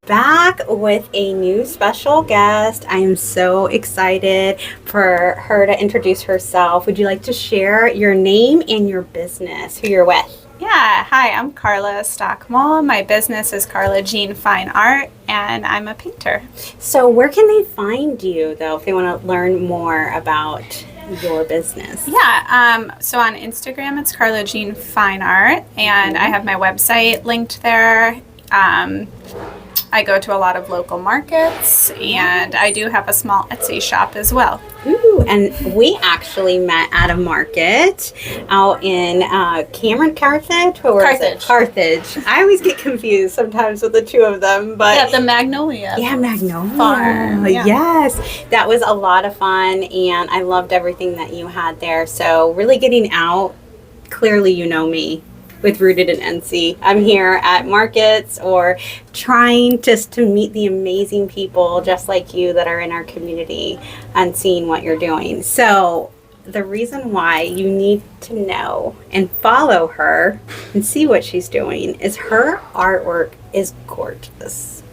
back with a new special guest. I am so excited for her to introduce herself. Would you like to share your name and your business, who you're with? Yeah, hi, I'm Karla Stochmal. My business is Karla Jean Fine Art, and I'm a painter. So where can they find you, though, if they want to learn more about your business? Yeah, so on Instagram, it's Karla Jean Fine Art, and I have my website linked there. I go to a lot of local markets, and I do have a small Etsy shop as well. Ooh, and we actually met at a market out in Carthage? Carthage. Carthage. I always get confused sometimes with the two of them, but Yeah, the Magnolia. Yeah, Magnolia. Farm, yeah. Yes, that was a lot of fun, and I loved everything that you had there. So really getting out, clearly you know me with Rooted in NC. I'm here at markets or trying just to meet the amazing people just like you that are in our community and seeing what you're doing. So the reason why you need to know and follow her and see what she's doing is her artwork is gorgeous.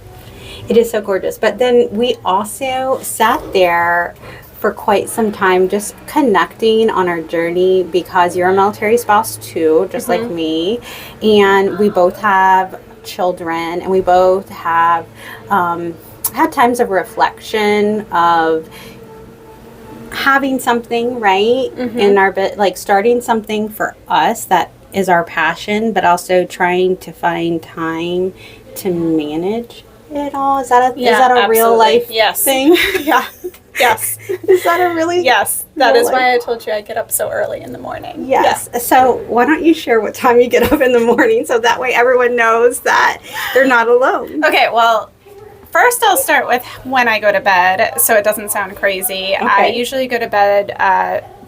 It is so gorgeous. But then we also sat there for quite some time just connecting on our journey because you're a military spouse too, just like me, and we both have children, and we both have had times of reflection of having something right in our bit, like starting something for us that is our passion, but also trying to find time to manage it all. Is that a real life thing? Yeah. Yes. Is that a really? Yes. That is why I told you I get up so early in the morning. Yes. Yeah. So why don't you share what time you get up in the morning so that way everyone knows that they're not alone. Okay. Well, first I'll start with when I go to bed so it doesn't sound crazy. Okay. I usually go to bed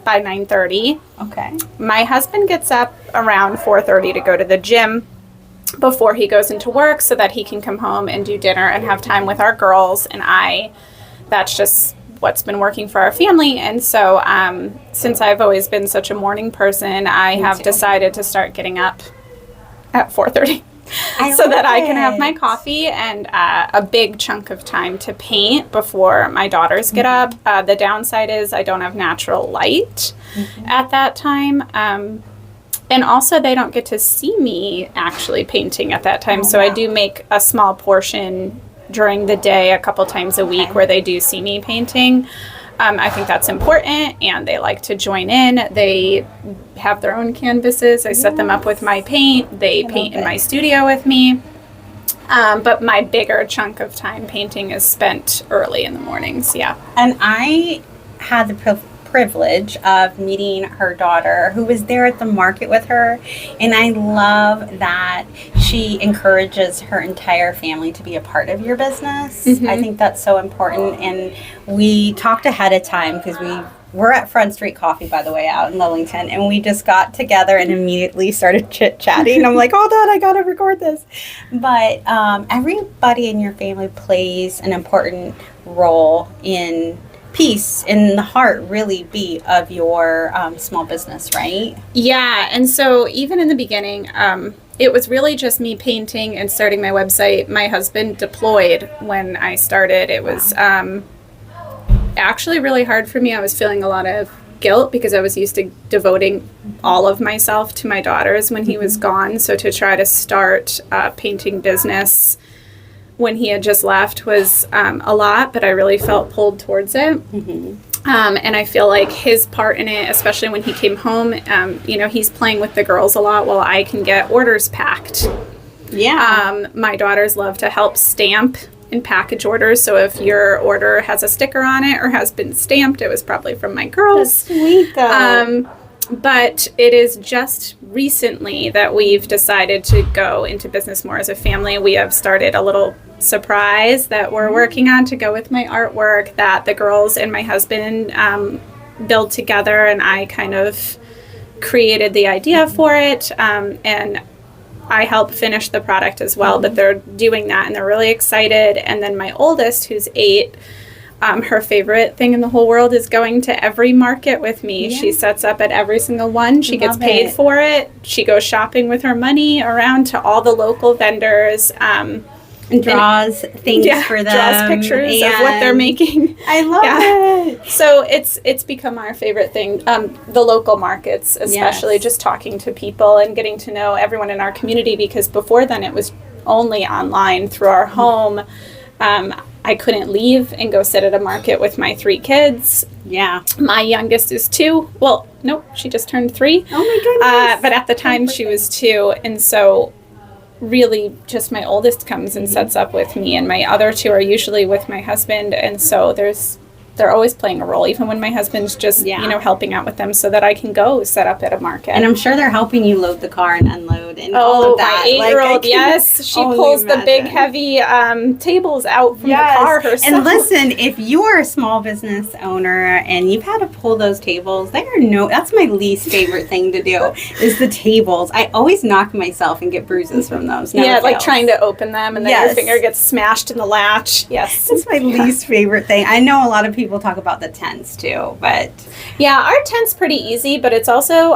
by 9:30. Okay. My husband gets up around 4:30 to go to the gym before he goes into work so that he can come home and do dinner and have time with our girls, and that's just what's been working for our family. And so since I've always been such a morning person, I have decided to start getting up at 4:30 so that I can have my coffee and a big chunk of time to paint before my daughters get up. The downside is I don't have natural light at that time. And also they don't get to see me actually painting at that time. So I do make a small portion during the day a couple times a week where they do see me painting. I think that's important, and they like to join in. They have their own canvases. I set them up with my paint. They paint in my studio with me. But my bigger chunk of time painting is spent early in the mornings, yeah. And I had the privilege of meeting her daughter who was there at the market with her, and I love that she encourages her entire family to be a part of your business. I think that's so important, and we talked ahead of time because we're at Front Street Coffee, by the way, out in Lillington, and we just got together and immediately started chit-chatting. I'm like, hold on, I gotta record this. But everybody in your family plays an important role in piece in the heart really be of your small business, right? Yeah, and so even in the beginning, it was really just me painting and starting my website. My husband deployed when I started. It was actually really hard for me. I was feeling a lot of guilt because I was used to devoting all of myself to my daughters when he was gone. So to try to start a painting business when he had just left was a lot, but I really felt pulled towards it. And I feel like his part in it, especially when he came home, he's playing with the girls a lot while I can get orders packed. Yeah. My daughters love to help stamp and package orders. So if your order has a sticker on it or has been stamped, it was probably from my girls. That's sweet, though. But it is just recently that we've decided to go into business more as a family. We have started a little surprise that we're working on to go with my artwork that the girls and my husband build together, and I kind of created the idea for it, and I help finish the product as well, but they're doing that and they're really excited. And then my oldest, who's 8, her favorite thing in the whole world is going to every market with me. Yeah. She sets up at every single one. She gets paid for it. She goes shopping with her money around to all the local vendors. And draws things for them. Draws pictures of what they're making. I love it. So it's become our favorite thing. The local markets, especially just talking to people and getting to know everyone in our community, because before then it was only online through our home. I couldn't leave and go sit at a market with my 3 kids. Yeah. My youngest is 2. Well, nope, she just turned 3. Oh my goodness. But at the time she was 2. And so really just my oldest comes and sets up with me, and my other 2 are usually with my husband. And so they're always playing a role, even when my husband's just, helping out with them, so that I can go set up at a market. And I'm sure they're helping you load the car and unload and all of that. My 8-year-old, yes. She pulls the big, heavy tables out from the car herself. And listen, if you are a small business owner and you've had to pull those tables, that's my least favorite thing to do, is the tables. I always knock myself and get bruises from those. Never like trying to open them, and then your finger gets smashed in the latch. Yes. That's my least favorite thing. I know a lot of people talk about the tents too, but our tent's pretty easy, but it's also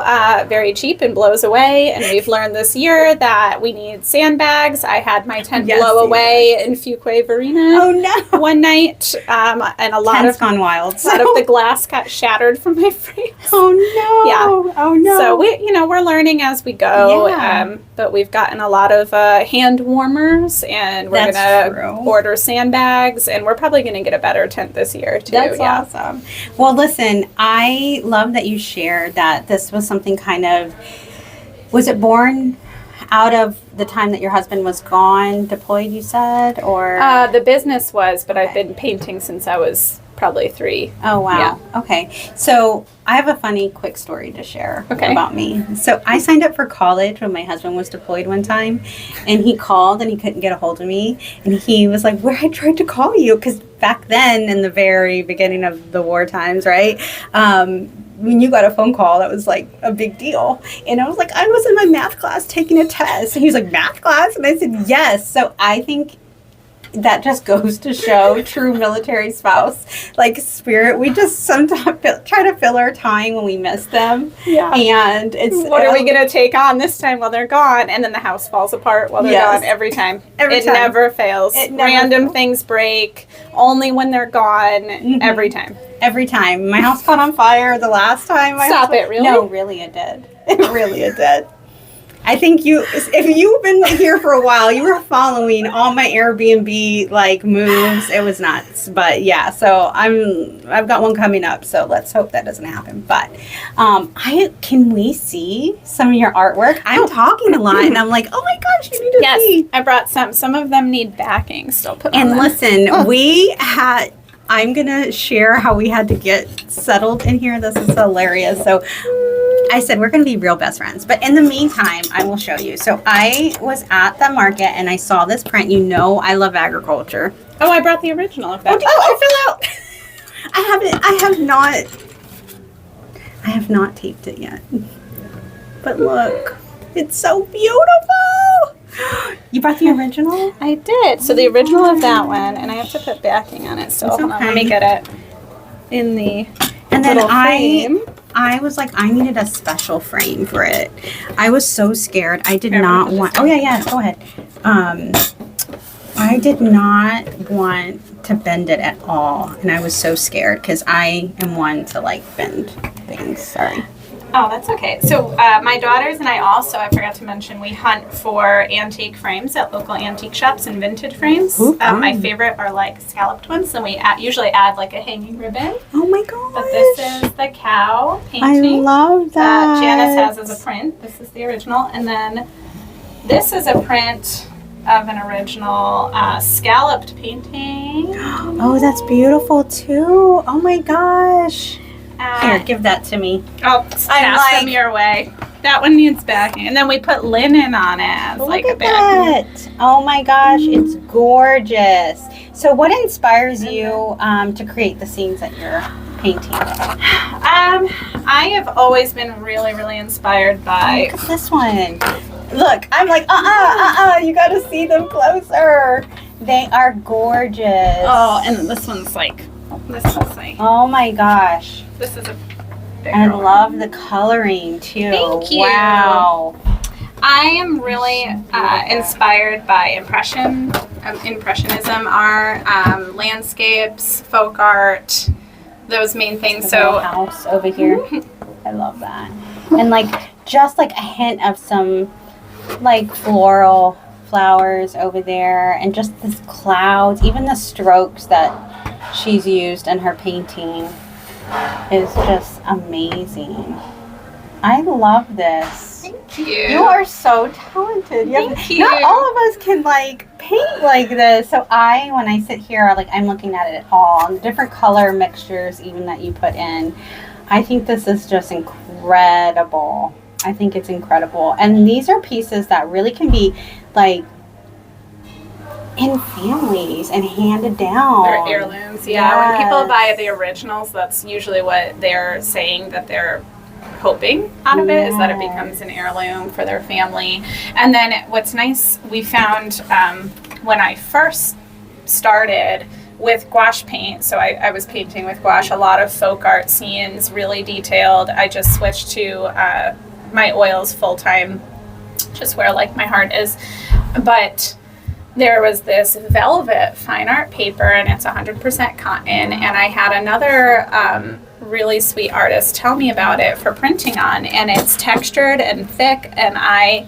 very cheap and blows away. And we've learned this year that we need sandbags. I had my tent blow away in Fuquay Varina one night, and a lot Tent's gone wild. A lot of the glass got shattered from my frames. Oh no! Yeah. Oh no! So we're learning as we go. Yeah. But we've gotten a lot of hand warmers, and we're gonna order sandbags, and we're probably gonna get a better tent this year too. That's awesome. Well, listen, I love that you shared that this was something was it born out of the time that your husband was gone, deployed, you said, or? The business was, but I've been painting since I was probably 3. Oh, wow. Yeah. Okay. So I have a funny, quick story to share about me. So I signed up for college when my husband was deployed one time, and he called and he couldn't get a hold of me. And he was like, I tried to call you, because back then, in the very beginning of the war times, right? When you got a phone call, that was like a big deal. And I was like, I was in my math class taking a test. And he was like, math class? And I said, yes. So I think that just goes to show true military spouse spirit. We just sometimes try to fill our time when we miss them. Yeah. And what are we going to take on this time while they're gone? And then the house falls apart while they're gone every time. It never fails. Random things break only when they're gone. Mm-hmm. Every time. Every time. My house caught on fire the last time. Stop it, really? No, really it did. It did. I think if you've been here for a while, you were following all my Airbnb moves. It was nuts, but yeah. So I've got one coming up. So let's hope that doesn't happen. But can we see some of your artwork? I'm talking a lot, and I'm like, oh my gosh, you need to see. I brought some. Some of them need backing still put on them. Listen, I'm gonna share how we had to get settled in here. This is hilarious. So I said, we're going to be real best friends. But in the meantime, I will show you. So I was at the market and I saw this print. I love agriculture. Oh, I brought the original of that. I fell out. I have not taped it yet. But look, it's so beautiful. You brought the original? I did. So the original of that one, and I have to put backing on it still. Hold on, let me get it in the little frame. I was like, I needed a special frame for it. I was so scared. I did not want... Oh, yeah, go ahead. I did not want to bend it at all. And I was so scared because I am one to bend things. Sorry. Oh, that's okay. So my daughters and I forgot to mention, we hunt for antique frames at local antique shops and vintage frames. Ooh, my favorite are scalloped ones, and we usually add a hanging ribbon. Oh my gosh. But this is the cow painting. I love that. Janice has as a print. This is the original. And then this is a print of an original scalloped painting. Oh, that's beautiful too. Oh my gosh. Here, give that to me. Oh, pass them your way. That one needs backing. And then we put linen on it as a backing. That. Oh my gosh, it's gorgeous. So what inspires you to create the scenes that you're painting? I have always been really, really inspired by... Look at this one. Look, I'm like, you gotta see them closer. They are gorgeous. Oh, and this one's oh my gosh. This is a bigger I love the coloring too. Thank you. Wow. I am really inspired by impression Impressionism are, landscapes, folk art, those main things. The So little house over here. I love that. And like just like a hint of some like floral flowers over there, and just this clouds, even the strokes that she's used in her painting is just amazing. I love this. thank you. You are so talented. Thank you. Not all of us can like paint like this. So when I sit here, like I'm looking at it all, and the different color mixtures even that you put in. I think this is just incredible. I think it's incredible. And these are pieces that really can be like in families and handed down. They're heirlooms, yeah. When people buy the originals, that's usually what they're saying that they're hoping out of it, is that it becomes an heirloom for their family. And then what's nice, we found when I first started with gouache paint, so I was painting with gouache, a lot of folk art scenes, really detailed. I just switched to my oils full-time, just where like my heart is. But there was this velvet fine art paper, and it's 100% cotton, and I had another really sweet artist tell me about it for printing on, and it's textured and thick, and I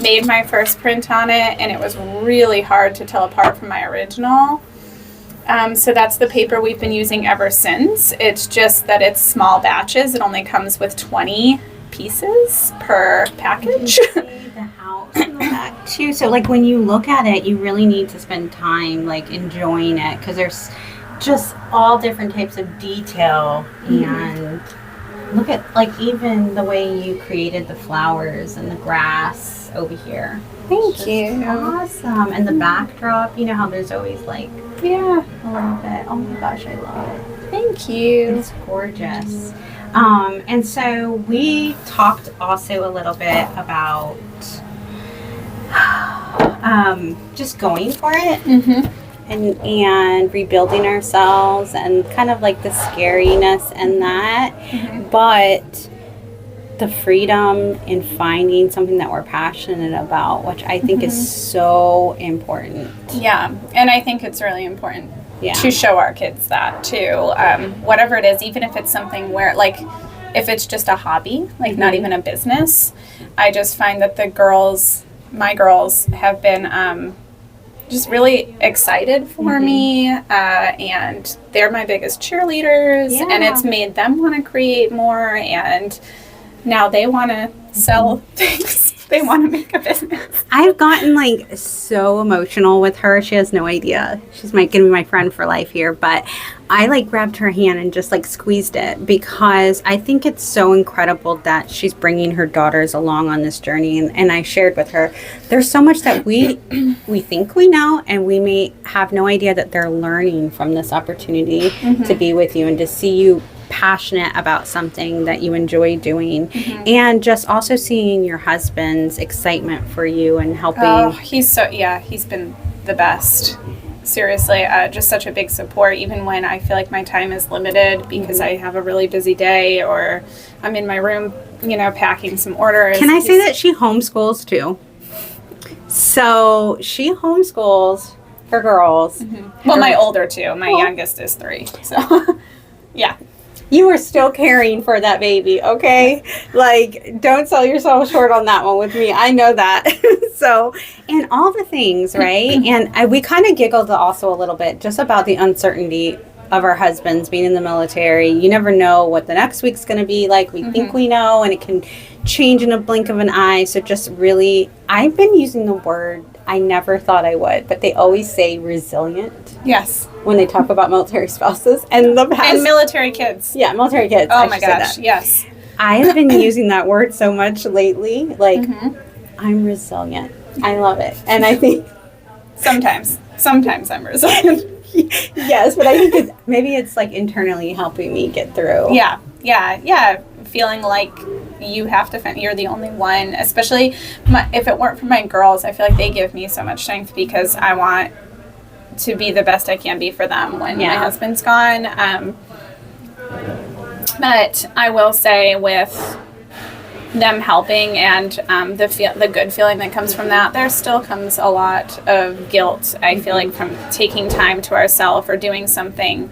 made my first print on it, and it was really hard to tell apart from my original. So that's the paper we've been using ever since. It's just that it's small batches. It only comes with 20 pieces per package. You see the house in the back too. So like when you look at it, you really need to spend time like enjoying it, because there's just all different types of detail. And look at like even the way you created the flowers and the grass over here. Thank you. Awesome. And the backdrop, you know how there's always like Yeah. a little bit. Oh my gosh, I love it. Thank you. It's gorgeous. And so we talked also a little bit about just going for it and rebuilding ourselves, and kind of like the scariness and that, but the freedom in finding something that we're passionate about, which I think is so important. Yeah, and I think it's really important to show our kids that too. Whatever it is, even if it's something where, like, if it's just a hobby, like not even a business, I just find that my girls have been just really excited for me, and they're my biggest cheerleaders, and it's made them want to create more, and now they want to sell things. They want to make a business. I've gotten like so emotional with her. She has no idea. She's going to be my friend for life here. But I like grabbed her hand and just like squeezed it, because I think it's so incredible that she's bringing her daughters along on this journey. And I shared with her, there's so much that we think we know, and we may have no idea that they're learning from this opportunity to be with you and to see you passionate about something that you enjoy doing, and just also seeing your husband's excitement for you and helping. Oh, he's been the best. Seriously, just such a big support, even when I feel like my time is limited because I have a really busy day, or I'm in my room, packing some orders. Can I say that she homeschools too? So she homeschools her girls. Well, my older two. My youngest is 3. So, yeah. You are still caring for that baby, okay? Like, don't sell yourself short on that one with me. I know that. So, and all the things, right? And we kind of giggled also a little bit just about the uncertainty of our husbands being in the military. You never know what the next week's going to be like. We think we know, and it can change in a blink of an eye. So just really, I've been using the word I never thought I would, but they always say resilient. Yes. When they talk about military spouses and the past. And military kids. Yeah, military kids. Oh my gosh, yes. I've been using that word so much lately. Like, I'm resilient. I love it. And I think... Sometimes I'm resilient. Yes, but I think maybe it's like internally helping me get through. Yeah. Feeling like you have to you're the only one, especially if it weren't for my girls, I feel like they give me so much strength, because I want to be the best I can be for them when my husband's gone. But I will say, with them helping and the good feeling that comes from that, there still comes a lot of guilt, I feel like, from taking time to ourselves or doing something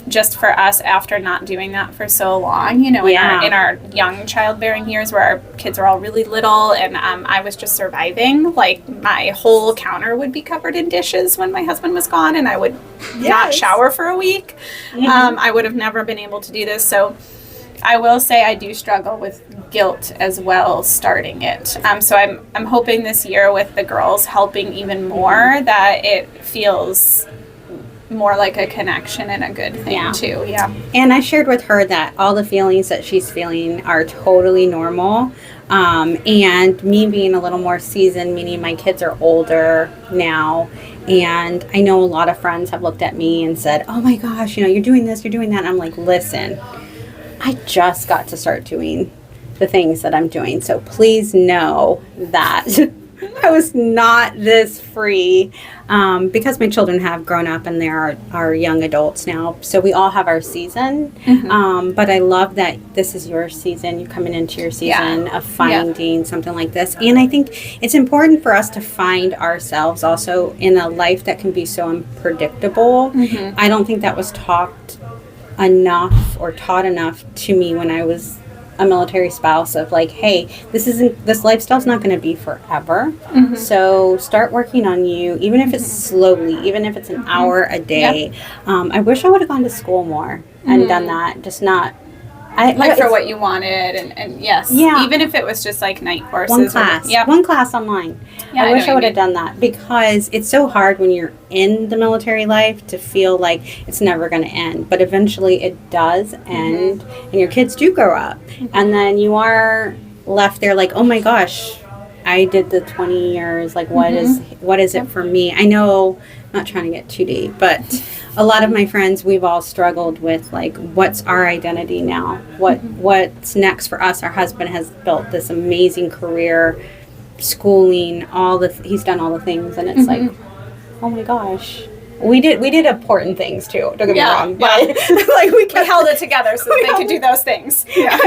just for us after not doing that for so long, in our young childbearing years where our kids are all really little, and I was just surviving. Like, my whole counter would be covered in dishes when my husband was gone, and I would not shower for a week. I would have never been able to do this. So I will say I do struggle with guilt as well starting it. So I'm hoping this year with the girls helping even more that it feels more like a connection and a good thing too. Yeah. And I shared with her that all the feelings that she's feeling are totally normal. And me being a little more seasoned, meaning my kids are older now. And I know a lot of friends have looked at me and said, oh my gosh, you're doing this, you're doing that. And I'm like, listen, I just got to start doing the things that I'm doing. So please know that I was not this free because my children have grown up and they are young adults now. So we all have our season. But I love that this is your season. You're coming into your season of finding something like this. And I think it's important for us to find ourselves also in a life that can be so unpredictable. I don't think that was taught enough or taught enough to me when I was a military spouse, of like, hey, this lifestyle's not going to be forever. So start working on you, even if it's slowly, even if it's an hour a day. I wish I would have gone to school more and done that, just not for what you wanted, and yes, even if it was just like night courses, one class online. I wish I would have done that, because it's so hard when you're in the military life to feel like it's never going to end, but eventually it does end, and your kids do grow up, and then you are left there like, oh my gosh, I did the 20 years, like what is it for me? I know, I'm not trying to get too deep, but a lot of my friends, we've all struggled with like, what's our identity now? What's next for us? Our husband has built this amazing career, schooling, he's done all the things, and it's like, oh my gosh. We did important things too. Don't get me wrong, but like we held it together so that they could do those things.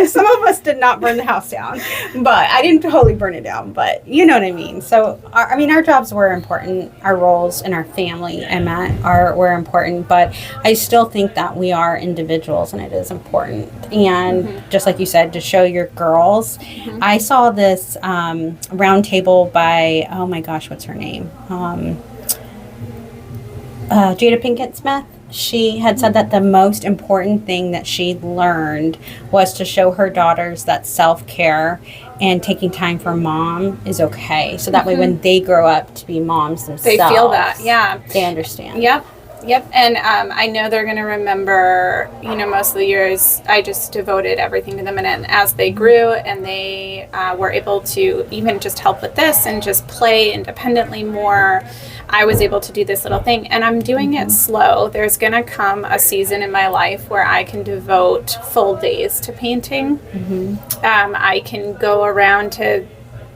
Some of us did not burn the house down, but I didn't totally burn it down. But you know what I mean. So our jobs were important. Our roles in our family were important. But I still think that we are individuals, and it is important. And just like you said, to show your girls, I saw this round table by, oh my gosh, what's her name? Jada Pinkett Smith. She had said that the most important thing that she learned was to show her daughters that self-care and taking time for mom is okay. So that way when they grow up to be moms themselves, they feel that, they understand. Yep. And I know they're going to remember, most of the years I just devoted everything to them. And as they grew and they were able to even just help with this and just play independently more, I was able to do this little thing. And I'm doing it slow. There's going to come a season in my life where I can devote full days to painting. I can go around to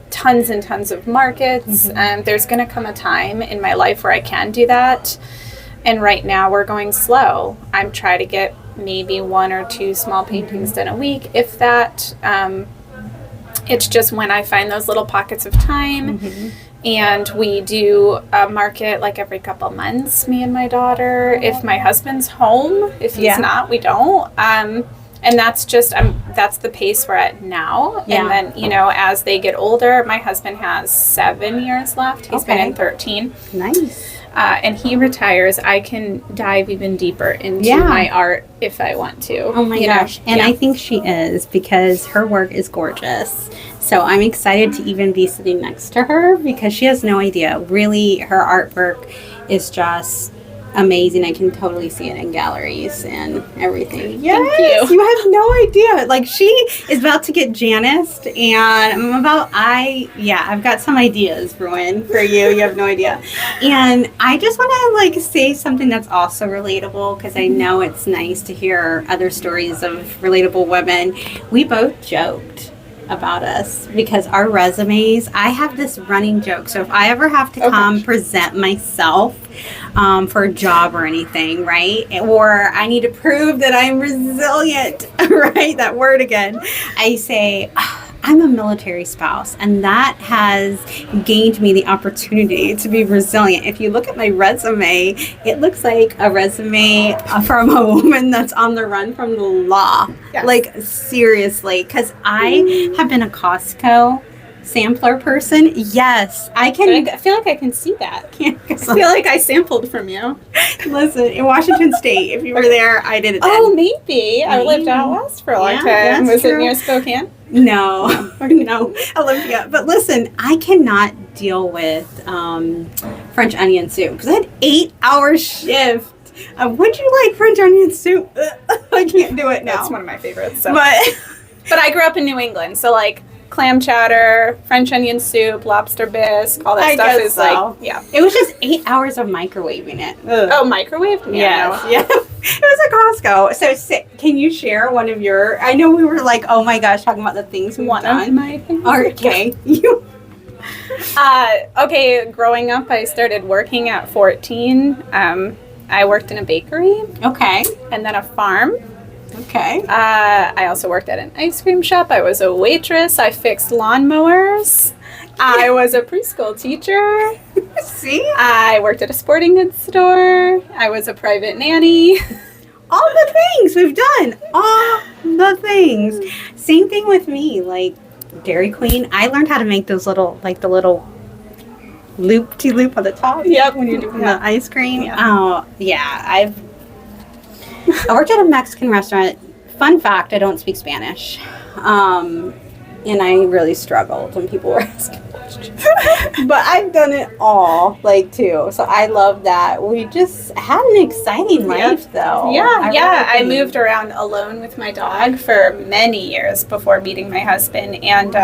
tons and tons of markets. There's going to come a time in my life where I can do that. And right now we're going slow. I'm trying to get maybe 1 or 2 small paintings done a week, if that. It's just when I find those little pockets of time. And we do a market like every couple months, me and my daughter. If my husband's home, if he's not, we don't. And that's just, that's the pace we're at now. And then, as they get older, my husband has 7 years left. He's been in 13. Nice. And he retires, I can dive even deeper into my art if I want to. Oh my gosh. And I think she is, because her work is gorgeous. So I'm excited to even be sitting next to her, because she has no idea. Really, her artwork is just amazing. I can totally see it in galleries and everything. Yes, you have no idea. Like, she is about to get Janus, and I've got some ideas for you. You have no idea. And I just want to say something that's also relatable, because I know it's nice to hear other stories of relatable women. We both joked about us because our resumes, I have this running joke. So if I ever have to come present myself for a job or anything, right? Or I need to prove that I'm resilient, right? That word again. I say, I'm a military spouse, and that has gained me the opportunity to be resilient. If you look at my resume, it looks like a resume from a woman that's on the run from the law. Yes. Like, seriously, because I have been a Costco sampler person. Yes, I can. I feel like I can see that. I I feel like I sampled from you. Listen, in Washington State, if you were there, I did it. Oh, maybe. I lived out west for a long time. Was it near Spokane? No, no, Olympia. But listen, I cannot deal with French onion soup because I had 8-hour shift. Would you like French onion soup? I can't do it now. That's one of my favorites. So. But I grew up in New England, so like clam chowder, French onion soup, lobster bisque, all that stuff is like, yeah. It was just 8 hours of microwaving it. Ugh. Oh, microwave? Yes. Yeah. It was a Costco. So can you share one of your, I know we were like, oh my gosh, talking about the things we've done. Of my things. Okay. Okay, growing up, I started working at 14. I worked in a bakery. Okay. And then a farm. Okay. I also worked at an ice cream shop. I was a waitress. I fixed lawnmowers. I was a preschool teacher. See? I worked at a sporting goods store. I was a private nanny. All the things we've done. All the things. Same thing with me. Like Dairy Queen. I learned how to make those little, like the little loop-de-loop on the top. Yep. When you're doing the ice cream. Yeah. Oh, yeah. I worked at a Mexican restaurant. Fun fact, I don't speak Spanish. And I really struggled when people were asking questions. But I've done it all, like, too. So I love that. We just had an exciting life, though. I moved around alone with my dog for many years before meeting my husband. And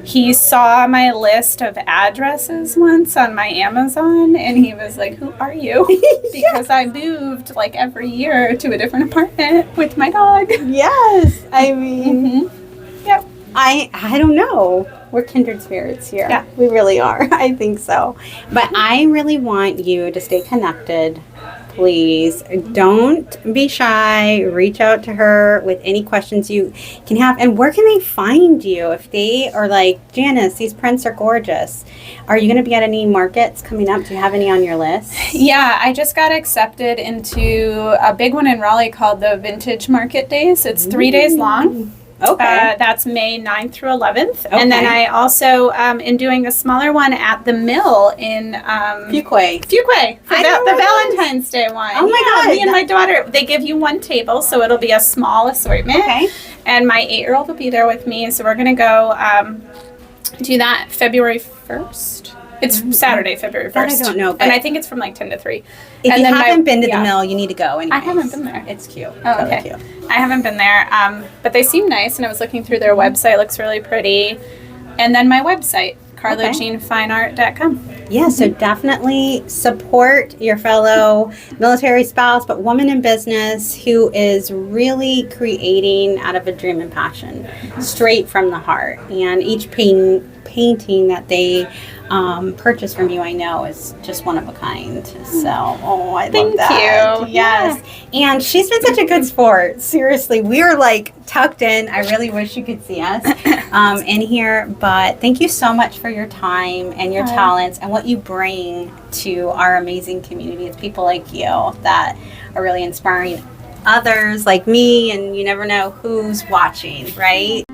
he saw my list of addresses once on my Amazon, and he was like, "Who are you?" Because I moved like every year to a different apartment with my dog. Yes. I mean, Yep. I don't know. We're kindred spirits here. Yeah. We really are. I think so. But I really want you to stay connected. Please don't be shy. Reach out to her with any questions you can have. And where can they find you if they are like, Janice, these prints are gorgeous? Are you going to be at any markets coming up? Do you have any on your list? Yeah, I just got accepted into a big one in Raleigh called the Vintage Market Days. It's 3 days long. Okay. That's May 9th through 11th. Okay. And then I also am doing a smaller one at the mill in Fuquay for the Valentine's Day one. Oh my God. Me and my daughter, they give you one table, so it'll be a small assortment. Okay. And my 8-year-old will be there with me, so we're going to go do that February 1st. It's Saturday, February 1st. That I don't know. And I think it's from like 10 to 3. If you haven't been to the mill, you need to go. Anyways. I haven't been there. It's cute. Oh, okay. Cute. I haven't been there, but they seem nice, and I was looking through their website. It looks really pretty. And then my website, KarlaJeanFineArt.com. Yeah, so definitely support your fellow military spouse, but woman in business who is really creating out of a dream and passion, straight from the heart. And each painting that they purchase from you, I know, is just one of a kind. So, I love that. Thank you. Yes. Yeah. And she's been such a good sport. Seriously, we are like tucked in. I really wish you could see us in here. But thank you so much for your time and your talents and what you bring to our amazing community. It's people like you that are really inspiring others like me, and you never know who's watching, right?